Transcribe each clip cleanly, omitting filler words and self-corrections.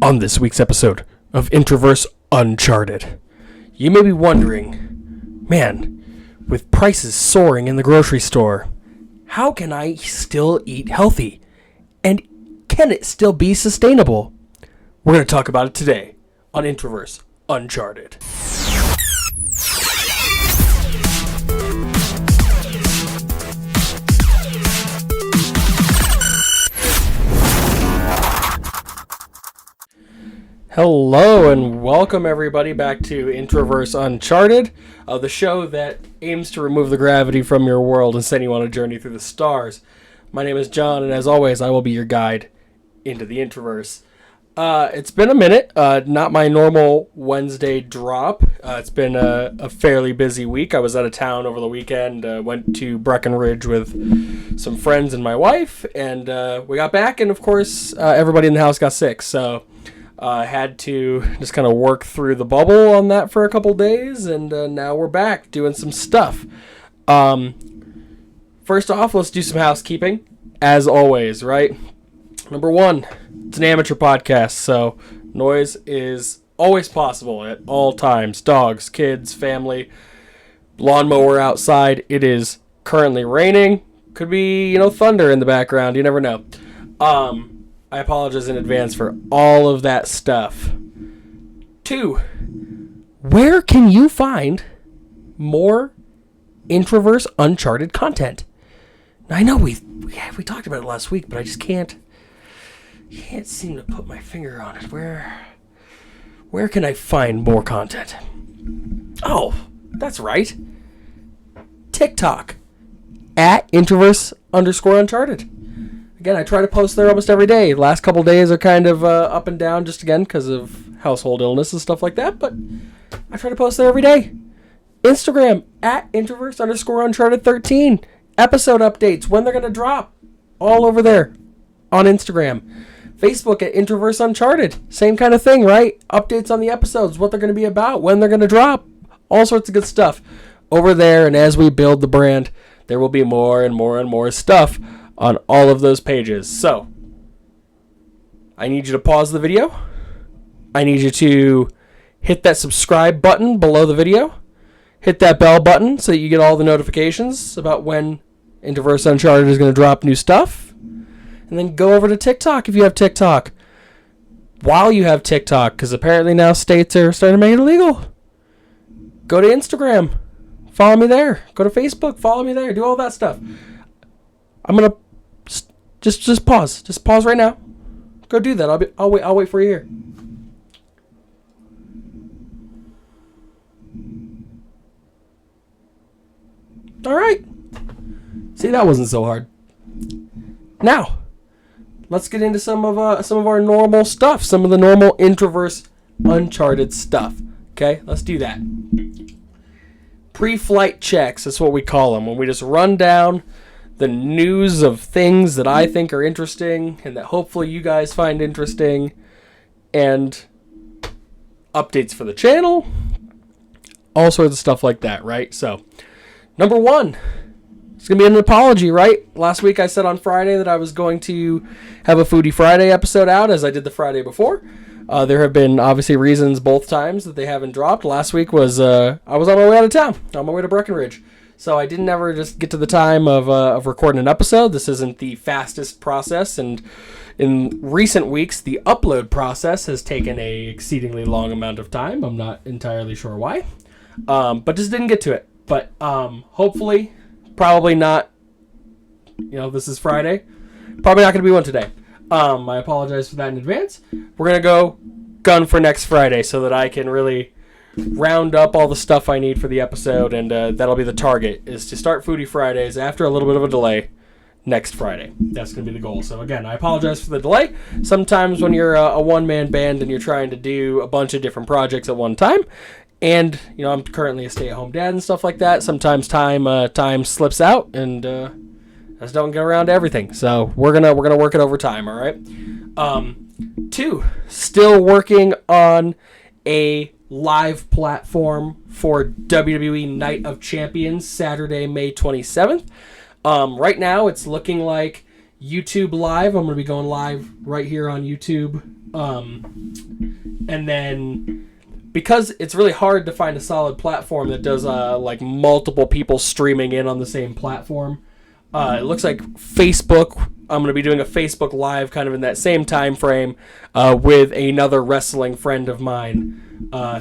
On this week's episode of Introverse Uncharted, you may be wondering, man, with prices soaring in the grocery store, how can I still eat healthy? And can it still be sustainable? We're going to talk about it today on Introverse Uncharted. Hello and welcome everybody back to Introverse Uncharted, the show that aims to remove the gravity from your world and send you on a journey through the stars. My name is John, and as always, I will be your guide into the Introverse. It's been a minute, not my normal Wednesday drop. It's been a fairly busy week. I was out of town over the weekend, went to Breckenridge with some friends and my wife, and we got back, and of course, everybody in the house got sick, so had to just kind of work through the bubble on that for a couple days, and now we're back doing some stuff. First off, let's do some housekeeping, as always, right? Number one, it's an amateur podcast, so noise is always possible at all times. Dogs, kids, family, lawnmower outside. It is currently raining. Could be, thunder in the background. You never know. I apologize in advance for all of that stuff. 2, where can you find more Introverse Uncharted content? Now, I know we talked about it last week, but I just can't seem to put my finger on it. Where can I find more content? Oh, that's right. TikTok at Introverse_Uncharted. Again, I try to post there almost every day. The last couple days are kind of up and down just again because of household illness and stuff like that, but I try to post there every day. Instagram at Introverse_Uncharted13. Episode updates, when they're going to drop, all over there on Instagram. Facebook at Introverse Uncharted. Same kind of thing, right? Updates on the episodes, what they're going to be about, when they're going to drop. All sorts of good stuff over there, and as we build the brand, there will be more and more and more stuff on all of those pages. So, I need you to pause the video. I need you to hit that subscribe button below the video. Hit that bell button so that you get all the notifications about when Introverse Uncharted is going to drop new stuff. And then go over to TikTok if you have TikTok. While you have TikTok, because apparently now states are starting to make it illegal. Go to Instagram. Follow me there. Go to Facebook. Follow me there. Do all that stuff. I'm going to just pause. Just pause right now. Go do that. I'll wait for you here. All right. See, that wasn't so hard. Now, let's get into some of our normal stuff. Some of the normal Introverse Uncharted stuff. Okay, let's do that. Pre-flight checks. That's what we call them. When we just run down the news of things that I think are interesting and that hopefully you guys find interesting, and updates for the channel, all sorts of stuff like that, right? So, number one, it's going to be an apology, right? Last week I said on Friday that I was going to have a Foodie Friday episode out, as I did the Friday before. There have been obviously reasons both times that they haven't dropped. Last week was I was on my way out of town, on my way to Breckenridge. So I didn't ever just get to the time of recording an episode. This isn't the fastest process, and in recent weeks, the upload process has taken a exceedingly long amount of time. I'm not entirely sure why, but just didn't get to it. But hopefully, probably not. This is Friday. Probably not going to be one today. I apologize for that in advance. We're going to go gun for next Friday so that I can really round up all the stuff I need for the episode, and that'll be the target, is to start Foodie Fridays after a little bit of a delay next Friday. That's going to be the goal. So again, I apologize for the delay. Sometimes when you're a one-man band and you're trying to do a bunch of different projects at one time, and I'm currently a stay-at-home dad and stuff like that, sometimes time slips out, and I just don't get around to everything. So we're gonna work it over time, all right? 2, still working on a live platform for WWE Night of Champions, Saturday, May 27th. Right now, it's looking like YouTube Live. I'm going to be going live right here on YouTube And then because it's really hard to find a solid platform that does like multiple people streaming in on the same platform, it looks like Facebook. I'm going to be doing a Facebook Live kind of in that same time frame with another wrestling friend of mine.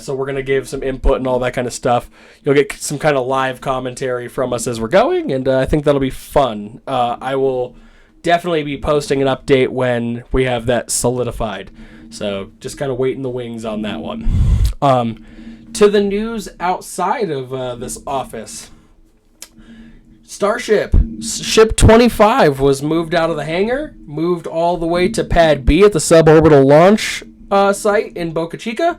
So we're going to give some input and all that kind of stuff. You'll get some kind of live commentary from us as we're going, and I think that'll be fun. I will definitely be posting an update when we have that solidified. So just kind of wait in the wings on that one. To the news outside of this office. Starship, Ship 25 was moved out of the hangar, moved all the way to Pad B at the suborbital launch site in Boca Chica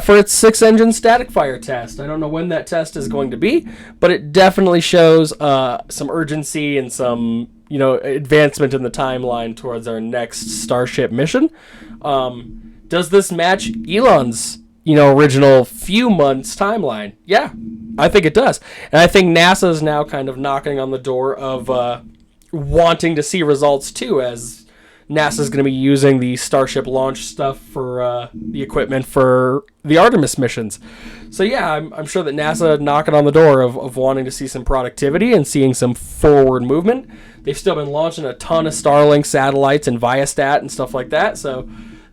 for its 6-engine static fire test. I don't know when that test is going to be, but it definitely shows some urgency and some advancement in the timeline towards our next Starship mission. Does this match Elon's original few months timeline? Yeah, I think it does. And I think NASA is now kind of knocking on the door of wanting to see results too, as NASA is going to be using the Starship launch stuff for the equipment for the Artemis missions. So yeah, I'm sure that NASA knocking on the door of wanting to see some productivity and seeing some forward movement. They've still been launching a ton of Starlink satellites and Viasat and stuff like that, so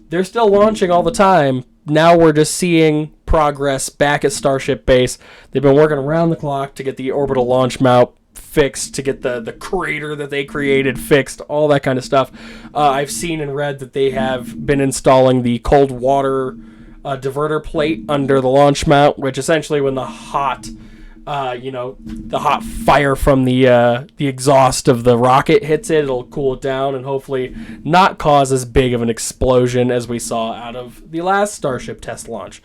they're still launching all the time. Now we're just seeing progress back at Starship Base. They've been working around the clock to get the orbital launch mount fixed, to get the crater that they created fixed, all that kind of stuff. I've seen and read that they have been installing the cold water diverter plate under the launch mount, which essentially when the hot fire from the exhaust of the rocket hits it, it'll cool it down and hopefully not cause as big of an explosion as we saw out of the last Starship test launch.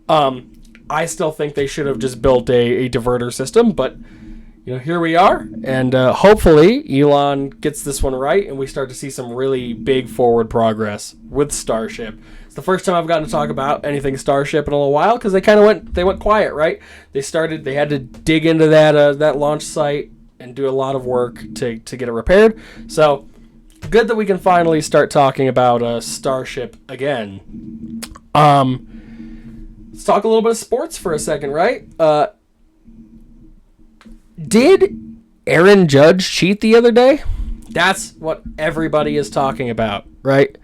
I still think they should have just built a diverter system, but here we are, and hopefully Elon gets this one right and we start to see some really big forward progress with Starship. It's the first time I've gotten to talk about anything Starship in a little while, because they went quiet, right? They had to dig into that launch site and do a lot of work to get it repaired. So good that we can finally start talking about Starship again. Let's talk a little bit of sports for a second, right? Did Aaron Judge cheat the other day? That's what everybody is talking about, right?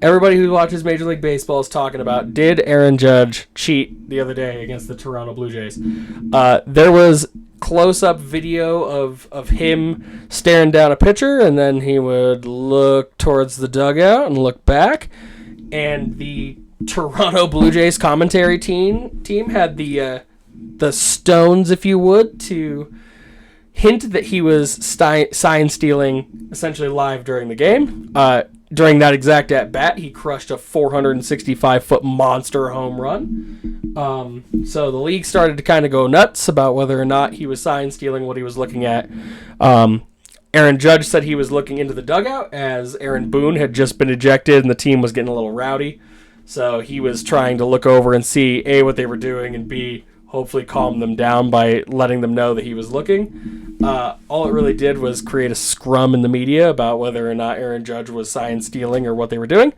Everybody who watches Major League Baseball is talking about, did Aaron Judge cheat the other day against the Toronto Blue Jays? There was close-up video of him staring down a pitcher, and then he would look towards the dugout and look back. And the Toronto Blue Jays commentary team had the stones, if you would, to hint that he was sign stealing essentially live during the game. During that exact at-bat, he crushed a 465-foot monster home run. So the league started to kind of go nuts about whether or not he was sign stealing what he was looking at. Aaron Judge said he was looking into the dugout as Aaron Boone had just been ejected and the team was getting a little rowdy. So he was trying to look over and see, A, what they were doing, and B, hopefully calm them down by letting them know that he was looking. All it really did was create a scrum in the media about whether or not Aaron Judge was sign stealing or what they were doing.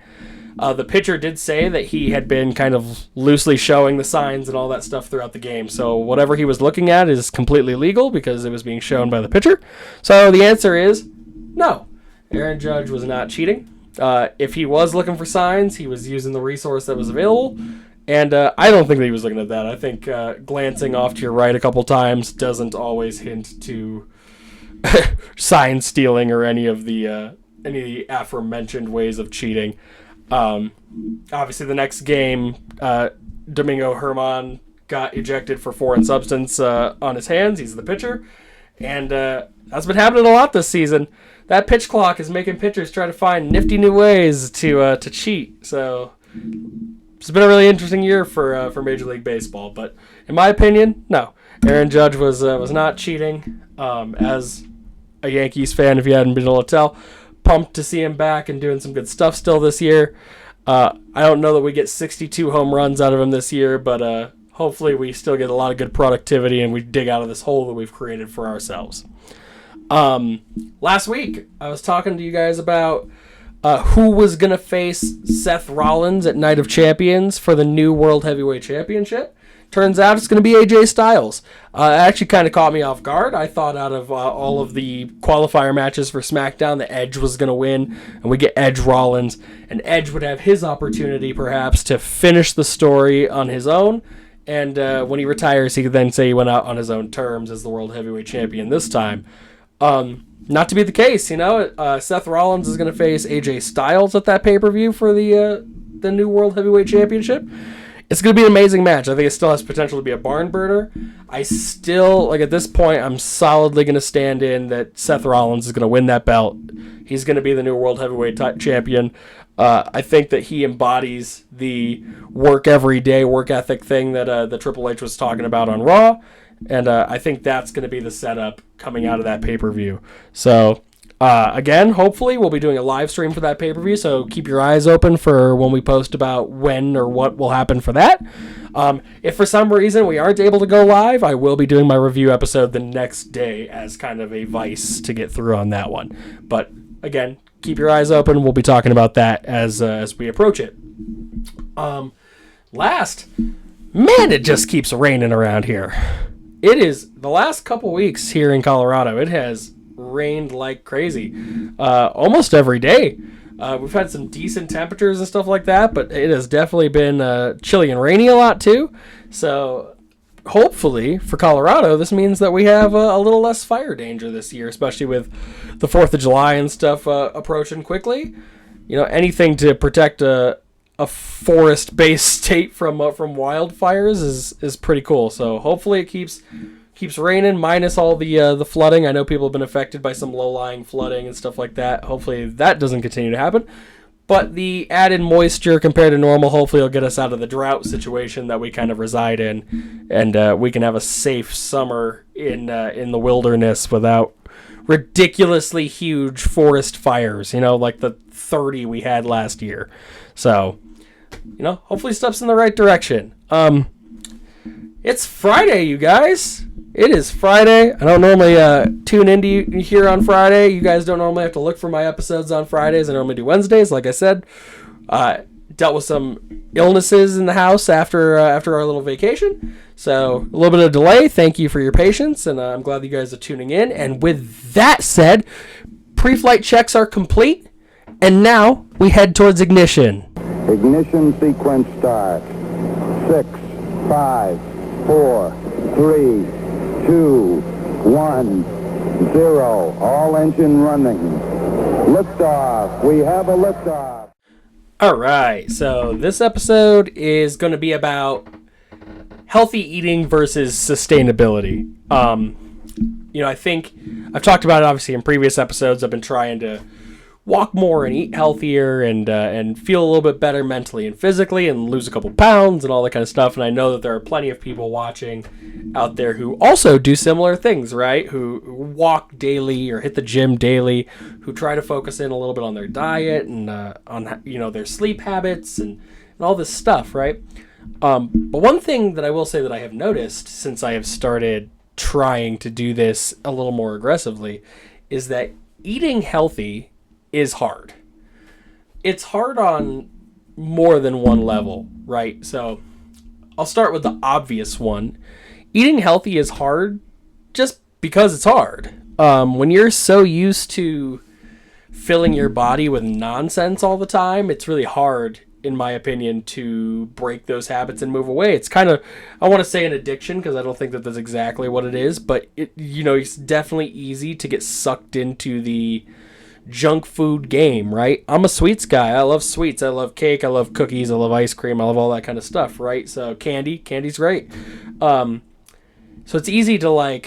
The pitcher did say that he had been kind of loosely showing the signs and all that stuff throughout the game. So whatever he was looking at is completely legal because it was being shown by the pitcher. So the answer is no. Aaron Judge was not cheating. If he was looking for signs, he was using the resource that was available. And I don't think that he was looking at that. I think glancing off to your right a couple times doesn't always hint to sign stealing or any of the aforementioned ways of cheating. Obviously, the next game, Domingo Germán got ejected for foreign substance on his hands. He's the pitcher. And that's been happening a lot this season. That pitch clock is making pitchers try to find nifty new ways to cheat. So it's been a really interesting year for Major League Baseball, but in my opinion, no. Aaron Judge was not cheating. As a Yankees fan, if you hadn't been able to tell, pumped to see him back and doing some good stuff still this year. I don't know that we get 62 home runs out of him this year, but hopefully we still get a lot of good productivity and we dig out of this hole that we've created for ourselves. Last week, I was talking to you guys about who was going to face Seth Rollins at Night of Champions for the new World Heavyweight Championship. Turns out it's going to be AJ Styles. It actually kind of caught me off guard. I thought out of all of the qualifier matches for SmackDown, that Edge was going to win, and we get Edge Rollins, and Edge would have his opportunity perhaps to finish the story on his own, and when he retires, he could then say he went out on his own terms as the World Heavyweight Champion this time. Not to be the case, Seth Rollins is going to face AJ Styles at that pay-per-view for the new World Heavyweight Championship. It's going to be an amazing match. I think it still has potential to be a barn burner. I still, at this point, I'm solidly going to stand in that Seth Rollins is going to win that belt. He's going to be the new World Heavyweight Champion. I think that he embodies the work every day, work ethic thing that the Triple H was talking about on Raw. And I think that's going to be the setup coming out of that pay-per-view. So, again, hopefully we'll be doing a live stream for that pay-per-view, so keep your eyes open for when we post about when or what will happen for that. If for some reason we aren't able to go live, I will be doing my review episode the next day as kind of a vice to get through on that one. But, again, keep your eyes open. We'll be talking about that as we approach it. Last, man, it just keeps raining around here. It is the last couple weeks here in Colorado. It has rained like crazy, almost every day. We've had some decent temperatures and stuff like that, but it has definitely been chilly and rainy a lot too. So hopefully for Colorado, this means that we have a little less fire danger this year, especially with the 4th of July and stuff approaching quickly. Anything to protect a forest-based state from wildfires is pretty cool. So hopefully it keeps raining, minus all the flooding. I know people have been affected by some low-lying flooding and stuff like that. Hopefully that doesn't continue to happen. But the added moisture compared to normal hopefully will get us out of the drought situation that we kind of reside in, and we can have a safe summer in the wilderness without ridiculously huge forest fires, like the 30 we had last year. So, hopefully stuff's in the right direction. It's Friday, you guys. It is Friday. I don't normally tune into you here on Friday. You guys don't normally have to look for my episodes on Fridays. I normally do Wednesdays, like I said. Dealt with some illnesses in the house after our little vacation. So, a little bit of delay. Thank you for your patience, and I'm glad that you guys are tuning in. And with that said, pre-flight checks are complete, and now we head towards ignition. Ignition sequence start. 6, 5, 4, 3, 2, 1, 0. All engine running. Liftoff. We have a liftoff. All right. So this episode is going to be about healthy eating versus sustainability. I think I've talked about it obviously in previous episodes. I've been trying to walk more and eat healthier and feel a little bit better mentally and physically and lose a couple pounds and all that kind of stuff. And I know that there are plenty of people watching out there who also do similar things, right? Who walk daily or hit the gym daily, who try to focus in a little bit on their diet and on their sleep habits and all this stuff, right? But one thing that I will say that I have noticed since I have started trying to do this a little more aggressively is that eating healthy is hard. It's hard on more than one level, right? So I'll start with the obvious one. Eating healthy is hard just because it's hard. When you're so used to filling your body with nonsense all the time, it's really hard, in my opinion, to break those habits and move away. It's kind of, I want to say an addiction because I don't think that that's exactly what it is, but it's definitely easy to get sucked into the junk food game, right? I'm a sweets guy. I love sweets. I love cake. I love cookies. I love ice cream. I love all that kind of stuff, right? So candy's great. So it's easy to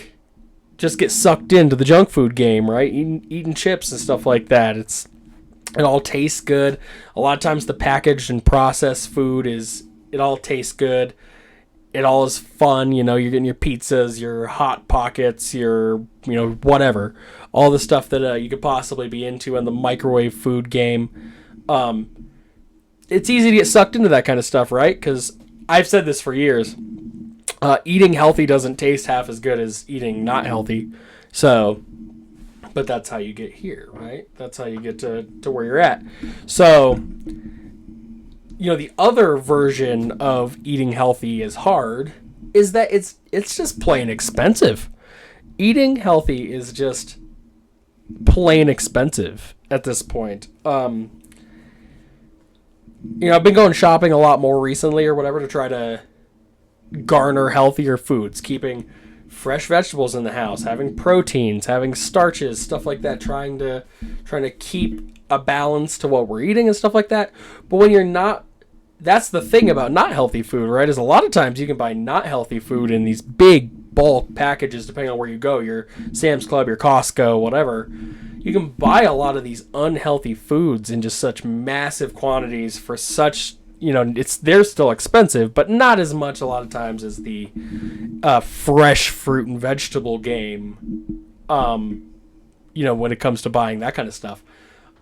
just get sucked into the junk food game, right? Eating chips and stuff like that. It all tastes good. A lot of times the packaged and processed food it all tastes good. It all is fun. You're getting your pizzas, your Hot Pockets, your, whatever. All the stuff that you could possibly be into in the microwave food game. It's easy to get sucked into that kind of stuff, right? Because I've said this for years. Eating healthy doesn't taste half as good as eating not healthy. So But that's how you get here, right? That's how you get to where you're at. So, the other version of eating healthy is hard is that it's just plain expensive. Eating healthy is just plain expensive at this point. I've been going shopping a lot more recently or whatever to try to garner healthier foods, keeping fresh vegetables in the house, having proteins, having starches, stuff like that, trying to keep a balance to what we're eating and stuff like that. But when you're not, that's the thing about not healthy food, right? Is a lot of times you can buy not healthy food in these big bulk packages, depending on where you go, your Sam's Club, your Costco, whatever. You can buy a lot of these unhealthy foods in just such massive quantities for such, they're still expensive, but not as much a lot of times as the fresh fruit and vegetable game, when it comes to buying that kind of stuff.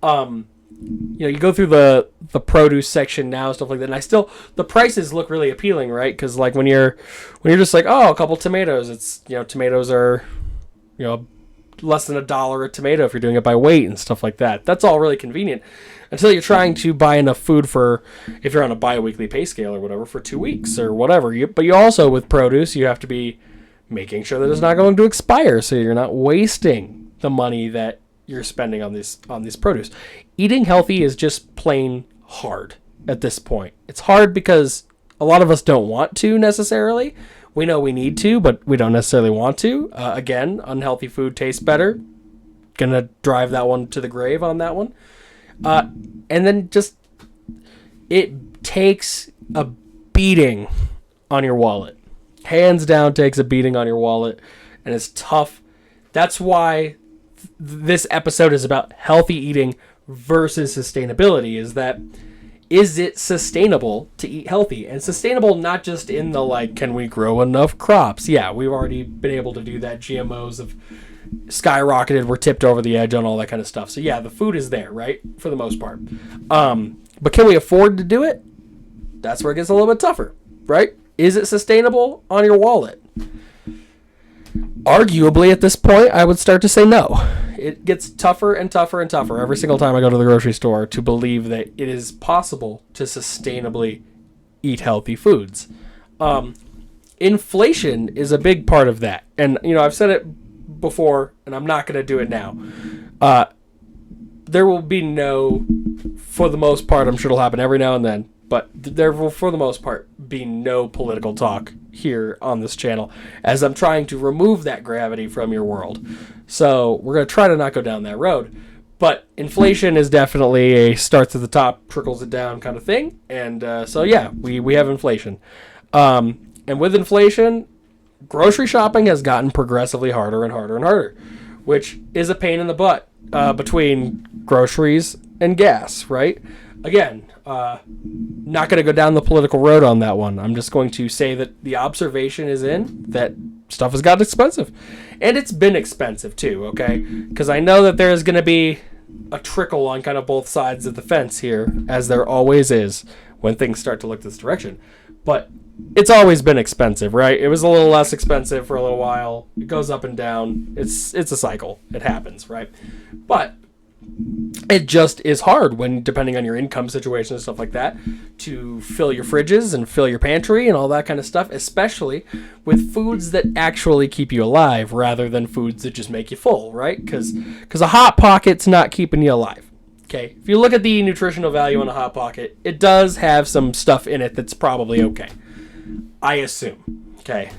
You go through the produce section now, stuff like that, and the prices look really appealing, right? Because like when you're just like, oh, a couple tomatoes, it's, tomatoes are, less than $1 a tomato if you're doing it by weight and stuff like that. That's all really convenient until you're trying to buy enough food for, if you're on a bi-weekly pay scale or whatever, for 2 weeks or whatever. But you also, with produce, you have to be making sure that it's not going to expire, so you're not wasting the money that you're spending on this produce. Eating healthy is just plain hard at this point. It's hard because a lot of us don't want to necessarily. We know we need to, but we don't necessarily want to. Again, unhealthy food tastes better. Gonna drive that one to the grave on that one. And then just, it takes a beating on your wallet. Hands down takes a beating on your wallet, and it's tough. That's why this episode is about healthy eating versus sustainability, is it sustainable to eat healthy? And sustainable not just in the can we grow enough crops? Yeah, we've already been able to do that. GMOs have skyrocketed, we're tipped over the edge on all that kind of stuff. So yeah, the food is there, right? For the most part. But can we afford to do it? That's where it gets a little bit tougher, right? Is it sustainable on your wallet? Arguably, at this point, I would start to say no. It gets tougher and tougher and tougher every single time I go to the grocery store to believe that it is possible to sustainably eat healthy foods. Inflation is a big part of that. And, I've said it before, and I'm not going to do it now. There will be for the most part, I'm sure it'll happen every now and then, but there will, for the most part, be no political talk here on this channel, as I'm trying to remove that gravity from your world. So we're going to try to not go down that road. But inflation is definitely a starts at the top, trickles it down kind of thing. And so, yeah, we have inflation. And with inflation, grocery shopping has gotten progressively harder and harder and harder, which is a pain in the butt between groceries and gas, right? Again, not going to go down the political road on that one. I'm just going to say that the observation is in that stuff has gotten expensive. And it's been expensive too, okay? Because I know that there is going to be a trickle on kind of both sides of the fence here, as there always is when things start to look this direction. But it's always been expensive, right? It was a little less expensive for a little while. It goes up and down. It's a cycle. It happens, right? But it just is hard when, depending on your income situation and stuff like that, to fill your fridges and fill your pantry and all that kind of stuff, especially with foods that actually keep you alive rather than foods that just make you full, right? Because a Hot Pocket's not keeping you alive. Okay, if you look at the nutritional value on a Hot Pocket, it does have some stuff in it that's probably okay, I assume. Okay,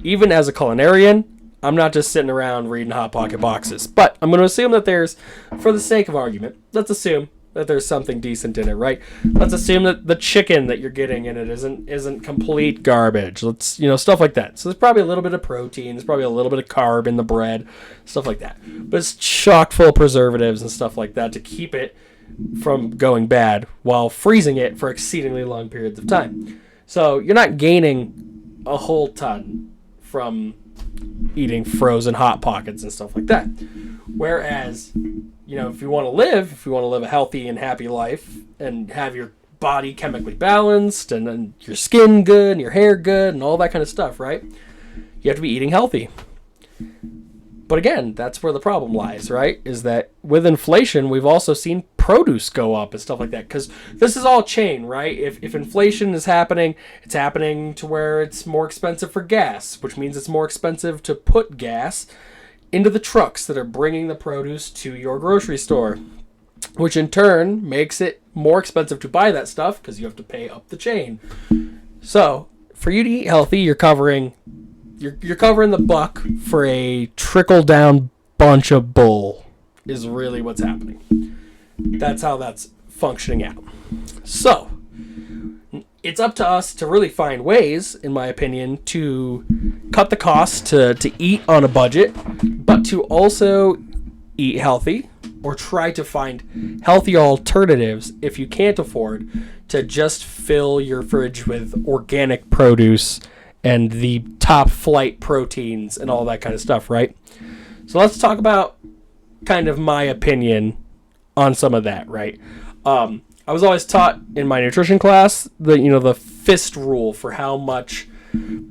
even as a culinarian, I'm not just sitting around reading Hot Pocket boxes, but I'm going to assume that there's, for the sake of argument, let's assume that there's something decent in it, right? Let's assume that the chicken that you're getting in it isn't complete garbage. Let's, stuff like that. So there's probably a little bit of protein, there's probably a little bit of carb in the bread, stuff like that. But it's chock full of preservatives and stuff like that to keep it from going bad while freezing it for exceedingly long periods of time. So you're not gaining a whole ton from eating frozen Hot Pockets and stuff like that. Whereas, if you want to live a healthy and happy life and have your body chemically balanced and your skin good and your hair good and all that kind of stuff, right? You have to be eating healthy. But again, that's where the problem lies, right? Is that with inflation, we've also seen produce go up and stuff like that. Because this is all chain, right? If inflation is happening, it's happening to where it's more expensive for gas, which means it's more expensive to put gas into the trucks that are bringing the produce to your grocery store, which in turn makes it more expensive to buy that stuff because you have to pay up the chain. So for you to eat healthy, you're covering the buck for a trickle down bunch of bull is really what's happening. That's how that's functioning out. So it's up to us to really find ways, in my opinion, to cut the cost to eat on a budget, but to also eat healthy or try to find healthy alternatives if you can't afford to just fill your fridge with organic produce and the top flight proteins and all that kind of stuff, right? So let's talk about kind of my opinion on some of that, right? I was always taught in my nutrition class the fist rule for how much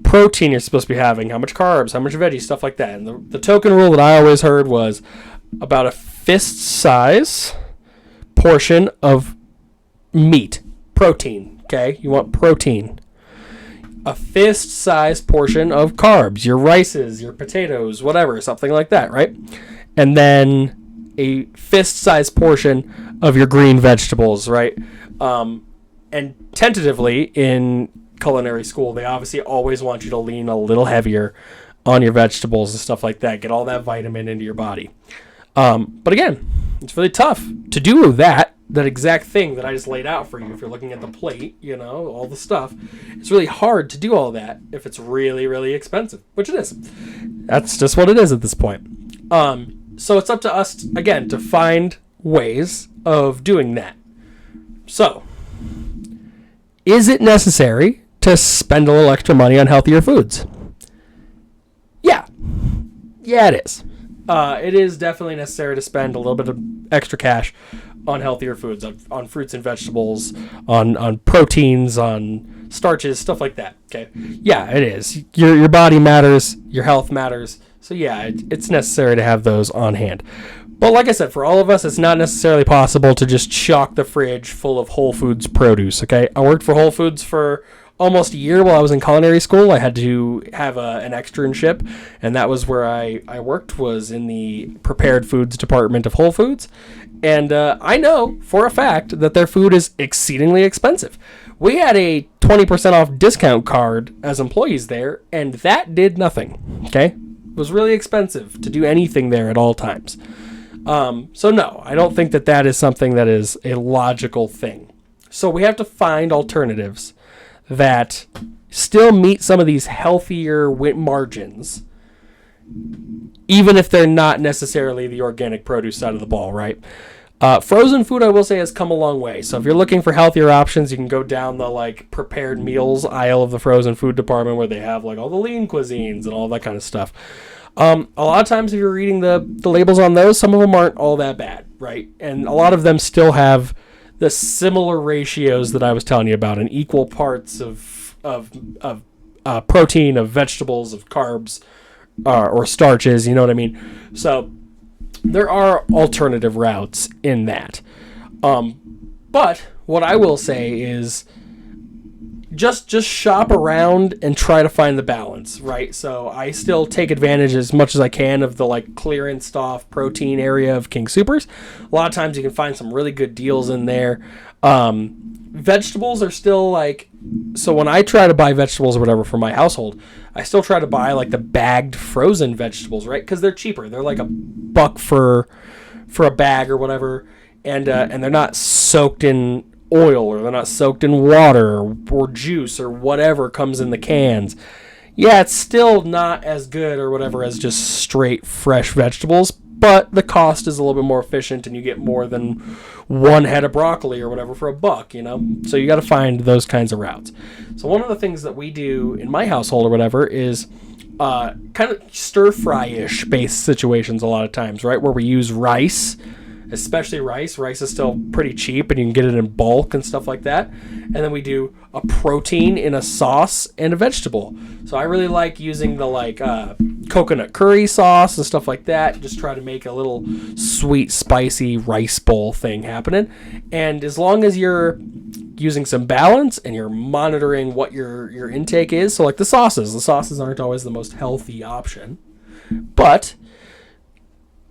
protein you're supposed to be having, how much carbs, how much veggies, stuff like that. And the token rule that I always heard was about a fist size portion of meat, protein, okay? You want protein. A fist-sized portion of carbs, your rices, your potatoes, whatever, something like that, right? And then a fist-sized portion of your green vegetables, right? And tentatively, in culinary school, they obviously always want you to lean a little heavier on your vegetables and stuff like that, get all that vitamin into your body. But again, it's really tough to do that exact thing that I just laid out for you. If you're looking at the plate, all the stuff, it's really hard to do all that if it's really, really expensive, which it is. That's just what it is at this point. So it's up to us, again, to find ways of doing that. So, is it necessary to spend a little extra money on healthier foods? Yeah, it is. It is definitely necessary to spend a little bit of extra cash on healthier foods, on fruits and vegetables, on proteins, on starches, stuff like that. Okay, yeah, it is. Your body matters, your health matters, so yeah, it's necessary to have those on hand. But like I said, for all of us, it's not necessarily possible to just chock the fridge full of Whole Foods produce. Okay, I worked for Whole Foods for almost a year while I was in culinary school. I had to have an externship, and that was where I worked, was in the prepared foods department of Whole Foods. And I know for a fact that their food is exceedingly expensive. We had a 20% off discount card as employees there, and that did nothing. Okay? It was really expensive to do anything there at all times. So no, I don't think that is something that is a logical thing. So we have to find alternatives that still meet some of these healthier margins, even if they're not necessarily the organic produce side of the ball, right? Frozen food, I will say, has come a long way. So if you're looking for healthier options, you can go down the prepared meals aisle of the frozen food department, where they have all the lean cuisines and all that kind of stuff. A lot of times, if you're reading the labels on those, some of them aren't all that bad, right? And a lot of them still have the similar ratios that I was telling you about, in equal parts of protein, of vegetables, of carbs, or starches. You know what I mean? So there are alternative routes in that. But what I will say is just shop around and try to find the balance, right? So I still take advantage as much as I can of the clearance off protein area of King Soopers. A lot of times you can find some really good deals in there. Vegetables are still so when I try to buy vegetables or whatever for my household, I still try to buy the bagged frozen vegetables, right? Because they're cheaper. They're $1 for a bag or whatever, and they're not soaked in oil, or they're not soaked in water or juice or whatever comes in the cans. Yeah, it's still not as good or whatever as just straight fresh vegetables, but the cost is a little bit more efficient, and you get more than one head of broccoli or whatever for $1, So you got to find those kinds of routes. So one of the things that we do in my household or whatever is kind of stir-fry-ish based situations a lot of times, right? Where we use rice especially rice. Rice is still pretty cheap, and you can get it in bulk and stuff like that. And then we do a protein in a sauce and a vegetable. So I really like using the coconut curry sauce and stuff like that. Just try to make a little sweet, spicy rice bowl thing happening. And as long as you're using some balance and you're monitoring what your intake is, so like the sauces aren't always the most healthy option, but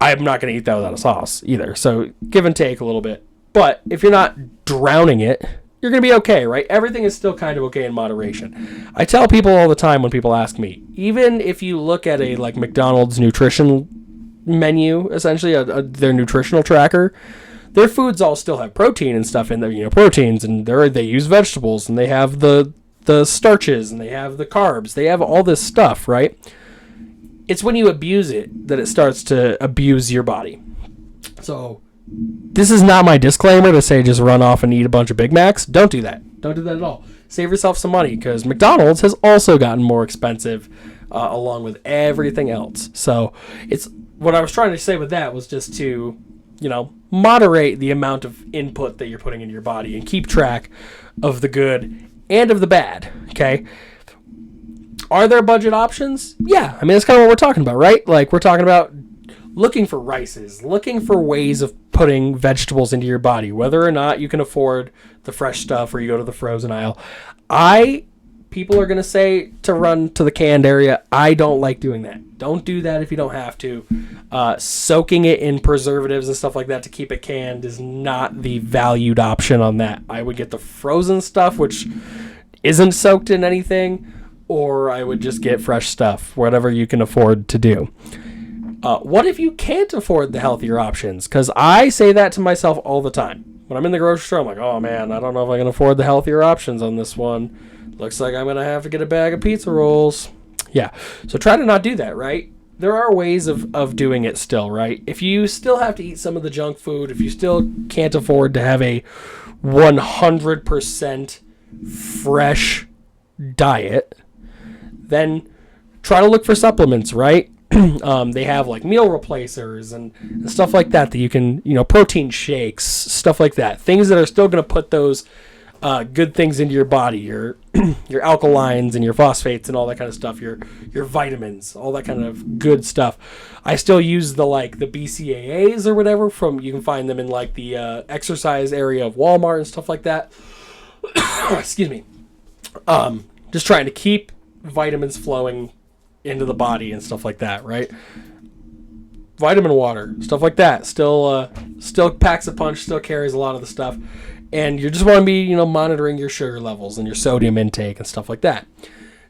I'm not going to eat that without a sauce either. So give and take a little bit. But if you're not drowning it, you're going to be okay, right? Everything is still kind of okay in moderation. I tell people all the time when people ask me, even if you look at a like McDonald's nutrition menu, essentially their nutritional tracker, their foods all still have protein and stuff in there, proteins, and they use vegetables, and they have the starches, and they have the carbs. They have all this stuff, right? It's when you abuse it that it starts to abuse your body. So this is not my disclaimer to say just run off and eat a bunch of Big Macs. Don't do that. Don't do that at all. Save yourself some money, because McDonald's has also gotten more expensive along with everything else. So it's what I was trying to say with that was just to, moderate the amount of input that you're putting into your body and keep track of the good and of the bad, okay? Are there budget options? Yeah, I mean, that's kind of what we're talking about, right? Like, we're talking about looking for rices, looking for ways of putting vegetables into your body, whether or not you can afford the fresh stuff or you go to the frozen aisle. People are going to say to run to the canned area. I don't like doing that. Don't do that if you don't have to. Soaking it in preservatives and stuff like that to keep it canned is not the valued option on that. I would get the frozen stuff, which isn't soaked in anything, or I would just get fresh stuff, whatever you can afford to do. What if you can't afford the healthier options? Because I say that to myself all the time. When I'm in the grocery store, I'm like, oh man, I don't know if I can afford the healthier options on this one. Looks like I'm going to have to get a bag of pizza rolls. Yeah, so try to not do that, right? There are ways of doing it still, right? If you still have to eat some of the junk food, if you still can't afford to have a 100% fresh diet, then try to look for supplements, right? They have like meal replacers and stuff like that you can, protein shakes, stuff like that. Things that are still going to put those good things into your body, your alkalines and your phosphates and all that kind of stuff, your vitamins, all that kind of good stuff. I still use the BCAAs or whatever you can find them in like the exercise area of Walmart and stuff like that. Excuse me. Just trying to keep vitamins flowing into the body and stuff like that, right? Vitamin water, stuff like that. Still packs a punch, still carries a lot of the stuff. And you just want to be, monitoring your sugar levels and your sodium intake and stuff like that.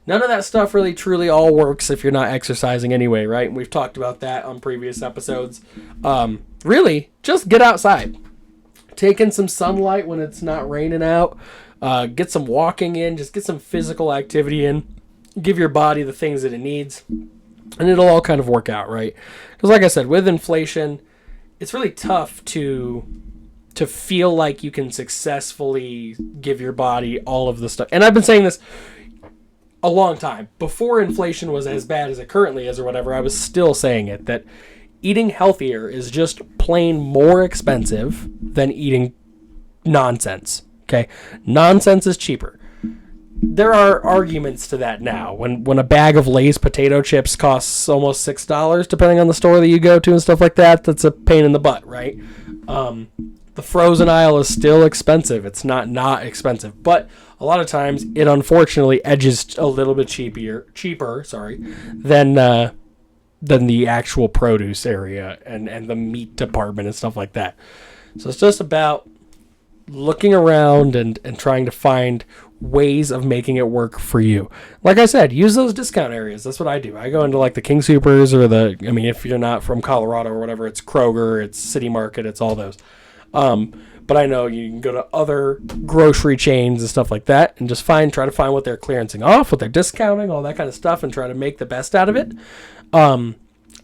None of that stuff really truly all works if you're not exercising anyway, right? We've talked about that on previous episodes. Really, just get outside. Take in some sunlight when it's not raining out. Get some walking in. Just get some physical activity in. Give your body the things that it needs. And it'll all kind of work out, right? Because like I said, with inflation, it's really tough to feel like you can successfully give your body all of the stuff. And I've been saying this a long time. Before inflation was as bad as it currently is or whatever, I was still saying it, that eating healthier is just plain more expensive than eating nonsense. Okay? Nonsense is cheaper. There are arguments to that now. When a bag of Lay's potato chips costs almost $6, depending on the store that you go to and stuff like that, that's a pain in the butt, right? The frozen aisle is still expensive. It's not expensive, but a lot of times it unfortunately edges a little bit cheaper, than the actual produce area and the meat department and stuff like that. So it's just about looking around and trying to find ways of making it work for you. Like I said, use those discount areas. That's what I do. I go into like the King Soopers or if you're not from Colorado or whatever, it's Kroger, it's City Market, it's all those. But I know you can go to other grocery chains and stuff like that and just try to find what they're clearancing off, what they're discounting, all that kind of stuff, and try to make the best out of it.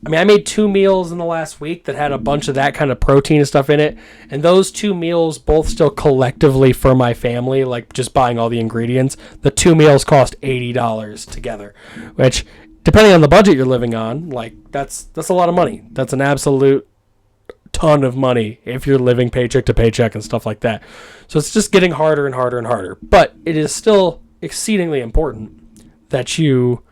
I made 2 meals in the last week that had a bunch of that kind of protein and stuff in it. And those 2 meals both still collectively for my family, like just buying all the ingredients, the 2 meals cost $80 together, which depending on the budget you're living on, like that's a lot of money. That's an absolute ton of money if you're living paycheck to paycheck and stuff like that. So it's just getting harder and harder and harder. But it is still exceedingly important that you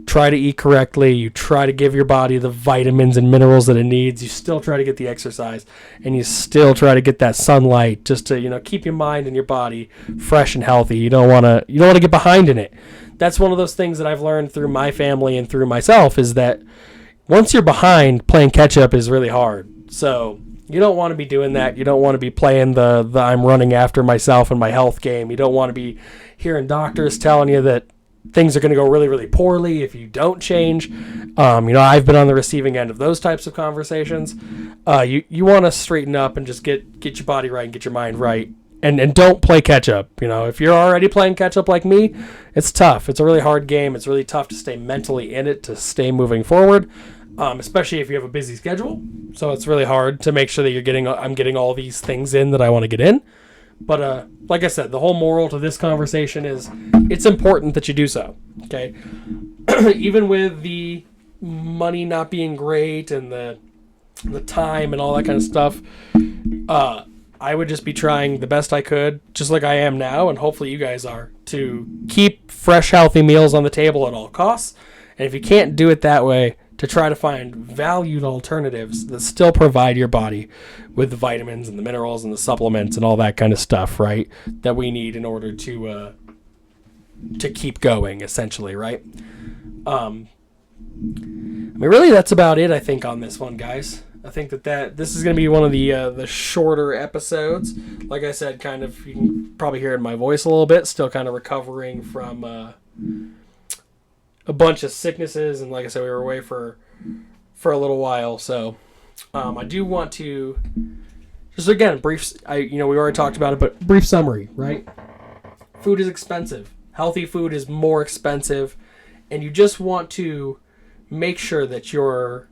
try to eat correctly, you try to give your body the vitamins and minerals that it needs, you still try to get the exercise, and you still try to get that sunlight just to, keep your mind and your body fresh and healthy. You don't want to get behind in it. That's one of those things that I've learned through my family and through myself, is that once you're behind, playing catch up is really hard. So you don't want to be doing that. You don't want to be playing the I'm running after myself and my health game. You don't want to be hearing doctors telling you that things are going to go really, really poorly if you don't change. I've been on the receiving end of those types of conversations. You want to straighten up and just get your body right and get your mind right. And don't play catch up. If you're already playing catch up like me, it's tough. It's a really hard game. It's really tough to stay mentally in it, to stay moving forward, especially if you have a busy schedule. So it's really hard to make sure that I'm getting all these things in that I want to get in. But like I said, the whole moral to this conversation is it's important that you do so, okay? Even with the money not being great and the time and all that kind of stuff, I would just be trying the best I could, just like I am now, and hopefully you guys are, to keep fresh, healthy meals on the table at all costs. And if you can't do it that way, to try to find valued alternatives that still provide your body with the vitamins and the minerals and the supplements and all that kind of stuff, right? That we need in order to keep going, essentially, right? Really, that's about it, I think, on this one, guys. I think that this is going to be one of the shorter episodes. Like I said, kind of, you can probably hear it in my voice a little bit, still kind of recovering from a bunch of sicknesses, and like I said, we were away for a little while. So I do want to just, again, brief. We already talked about it, but brief summary, right? Food is expensive. Healthy food is more expensive, and you just want to make sure that you're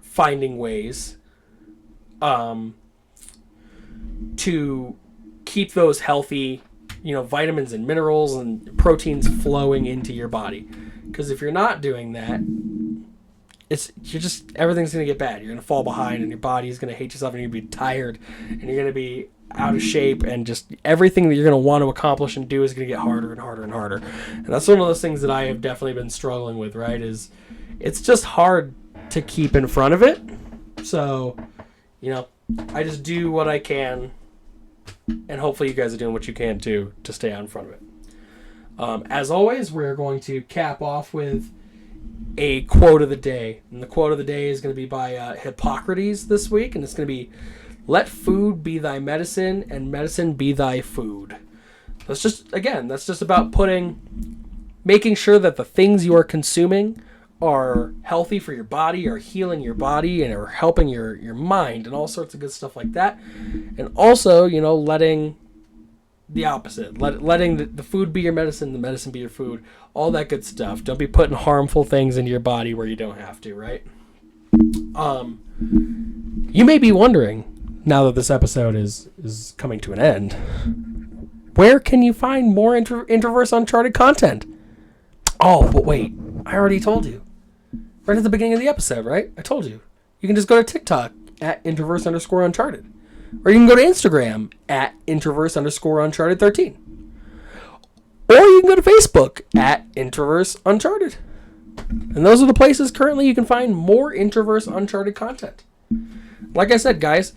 finding ways to keep those healthy, vitamins and minerals and proteins flowing into your body. Because if you're not doing that, everything's going to get bad. You're going to fall behind, and your body's going to hate yourself, and you're going to be tired, and you're going to be out of shape, and just everything that you're going to want to accomplish and do is going to get harder and harder and harder. And that's one of those things that I have definitely been struggling with, right? Is it's just hard to keep in front of it. So, I just do what I can, and hopefully you guys are doing what you can too to stay out in front of it. As always, we're going to cap off with a quote of the day. And the quote of the day is going to be by Hippocrates this week, and it's going to be, "Let food be thy medicine, and medicine be thy food." That's just about making sure that the things you are consuming are healthy for your body, are healing your body, and are helping your mind, and all sorts of good stuff like that. And also, letting the opposite, letting the food be your medicine, the medicine be your food, all that good stuff. Don't be putting harmful things into your body where you don't have to, right? You may be wondering, now that this episode is coming to an end, where can you find more Introverse Uncharted content? Oh, but wait, I already told you. Right at the beginning of the episode, right? I told you. You can just go to TikTok at Introverse_Uncharted. Or you can go to Instagram at Introverse_Uncharted13. Or you can go to Facebook at Introverse Uncharted. And those are the places currently you can find more Introverse Uncharted content. Like I said, guys,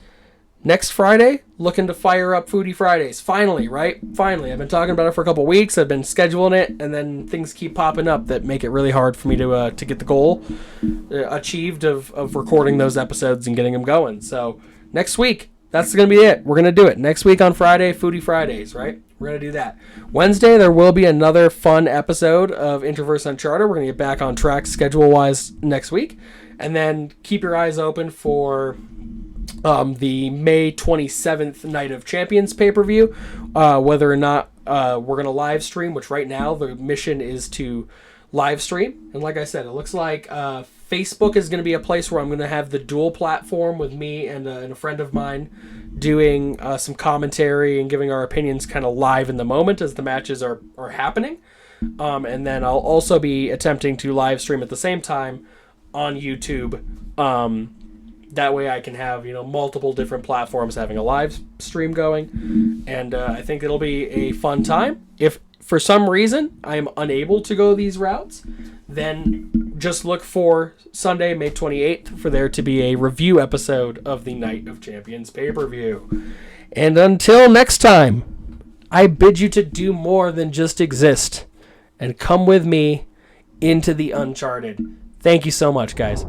next Friday, looking to fire up Foodie Fridays. Finally, right? Finally. I've been talking about it for a couple weeks. I've been scheduling it, and then things keep popping up that make it really hard for me to get the goal achieved of recording those episodes and getting them going. So next week, that's going to be it. We're going to do it. Next week on Friday, Foodie Fridays, right? We're going to do that. Wednesday, there will be another fun episode of Introverse Uncharted. We're going to get back on track schedule-wise next week. And then keep your eyes open for the May 27th Night of Champions pay-per-view. Whether or not we're going to live stream, which right now the mission is to live stream. And like I said, it looks like Facebook is going to be a place where I'm going to have the dual platform with me and a friend of mine doing some commentary and giving our opinions kind of live in the moment as the matches are happening. And then I'll also be attempting to live stream at the same time on YouTube That way I can have, multiple different platforms having a live stream going. And I think it'll be a fun time. If for some reason I am unable to go these routes, then just look for Sunday, May 28th, for there to be a review episode of the Night of Champions pay-per-view. And until next time, I bid you to do more than just exist and come with me into the uncharted. Thank you so much, guys.